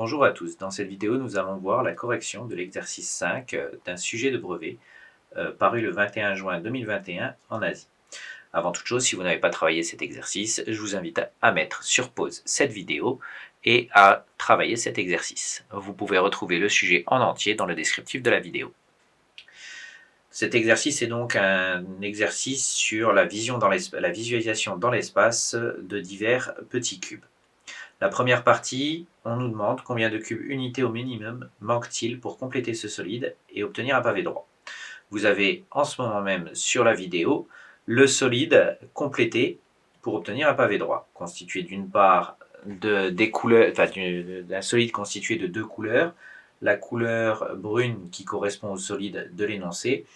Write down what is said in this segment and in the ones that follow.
Bonjour à tous, dans cette vidéo nous allons voir la correction de l'exercice 5 d'un sujet de brevet paru le 21 juin 2021 en Asie. Avant toute chose, si vous n'avez pas travaillé cet exercice, je vous invite à mettre sur pause cette vidéo et à travailler cet exercice. Vous pouvez retrouver le sujet en entier dans le descriptif de la vidéo. Cet exercice est donc un exercice sur la visualisation dans l'espace de divers petits cubes. La première partie, on nous demande combien de cubes unités au minimum manque-t-il pour compléter ce solide et obtenir un pavé droit. Vous avez en ce moment même sur la vidéo le solide complété pour obtenir un pavé droit, constitué d'une part d'un solide constitué de deux couleurs, la couleur brune qui correspond au solide de l'énoncé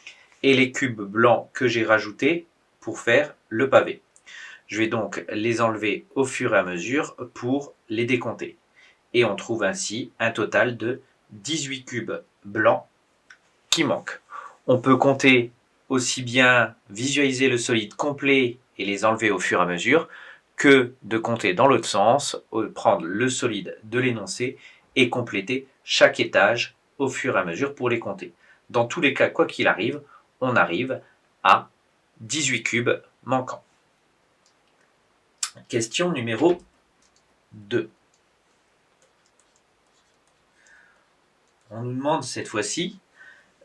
et les cubes blancs que j'ai rajoutés pour faire le pavé. Je vais donc les enlever au fur et à mesure pour les décompter. Et on trouve ainsi un total de 18 cubes blancs qui manquent. On peut compter aussi bien visualiser le solide complet et les enlever au fur et à mesure que de compter dans l'autre sens, prendre le solide de l'énoncé et compléter chaque étage au fur et à mesure pour les compter. Dans tous les cas, quoi qu'il arrive, on arrive à 18 cubes manquants. Question numéro 2. On nous demande cette fois-ci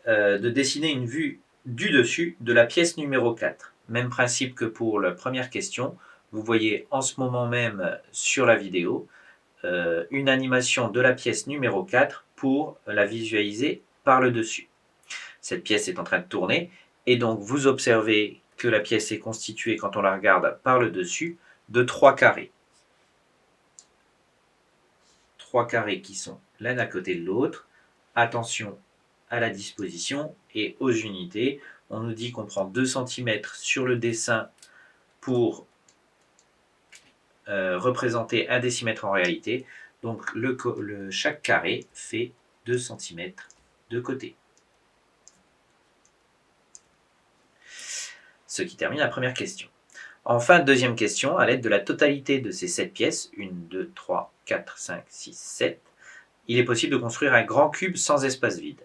de dessiner une vue du dessus de la pièce numéro 4. Même principe que pour la première question. Vous voyez en ce moment même sur la vidéo une animation de la pièce numéro 4 pour la visualiser par le dessus. Cette pièce est en train de tourner et donc vous observez que la pièce est constituée, quand on la regarde par le dessus, de 3 carrés. 3 carrés qui sont l'un à côté de l'autre. Attention à la disposition et aux unités. On nous dit qu'on prend 2 cm sur le dessin pour représenter 1 décimètre en réalité. Donc chaque carré fait 2 cm de côté. Ce qui termine la première question. Enfin, deuxième question, à l'aide de la totalité de ces 7 pièces, 1, 2, 3, 4, 5, 6, 7, il est possible de construire un grand cube sans espace vide.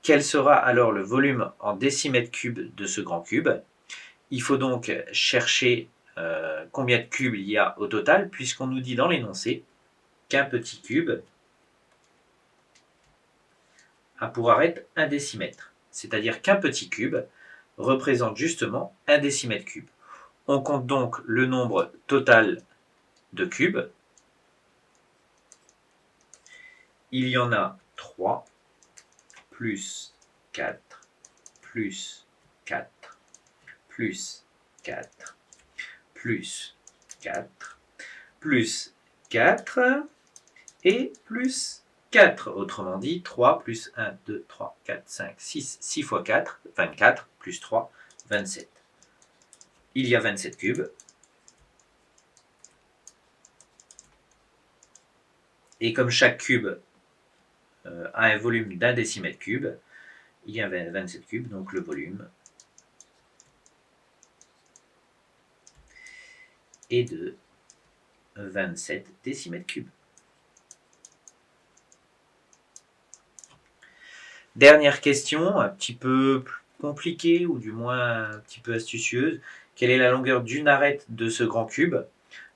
Quel sera alors le volume en décimètres cubes de ce grand cube? Il faut donc chercher combien de cubes il y a au total, puisqu'on nous dit dans l'énoncé qu'un petit cube a pour arête 1 décimètre. C'est-à-dire qu'un petit cube représente justement 1 décimètre cube. On compte donc le nombre total de cubes. Il y en a 3, plus 4, plus 4, plus 4, plus 4, plus 4 et plus 4. Autrement dit, 3 plus 1, 2, 3, 4, 5, 6, 6 fois 4, 24, plus 3, 27. Il y a 27 cubes. Et comme chaque cube a un volume d'1 décimètre cube, il y a 27 cubes, donc le volume est de 27 décimètres cubes. Dernière question, un petit peu compliquée ou du moins un petit peu astucieuse. Quelle est la longueur d'une arête de ce grand cube?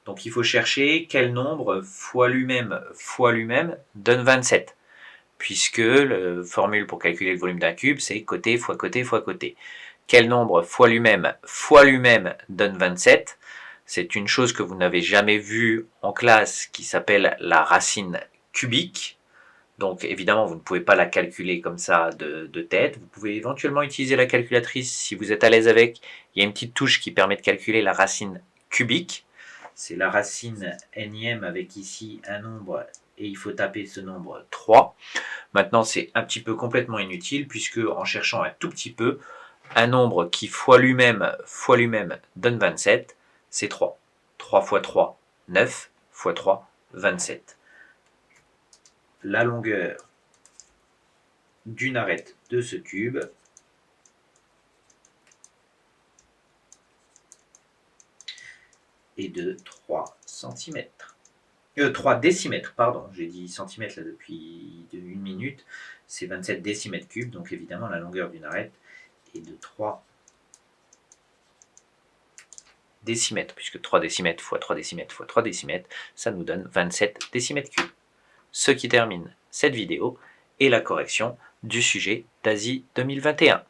Donc il faut chercher quel nombre fois lui-même donne 27. Puisque la formule pour calculer le volume d'un cube, c'est côté fois côté fois côté. Quel nombre fois lui-même donne 27? C'est une chose que vous n'avez jamais vue en classe qui s'appelle la racine cubique. Donc évidemment, vous ne pouvez pas la calculer comme ça de tête. Vous pouvez éventuellement utiliser la calculatrice si vous êtes à l'aise avec. Il y a une petite touche qui permet de calculer la racine cubique. C'est la racine énième avec ici un nombre et il faut taper ce nombre 3. Maintenant, c'est un petit peu complètement inutile puisque en cherchant un tout petit peu, un nombre qui fois lui-même donne 27, c'est 3. 3 fois 3, 9, fois 3, 27. La longueur d'une arête de ce cube est de 3 cm. 3 décimètres, pardon, j'ai dit centimètres là depuis 1 minute, c'est 27 décimètres cubes, donc évidemment la longueur d'une arête est de 3 décimètres, puisque 3 décimètres fois 3 décimètres fois 3 décimètres, ça nous donne 27 décimètres cubes. Ce qui termine cette vidéo est la correction du sujet d'Asie 2021.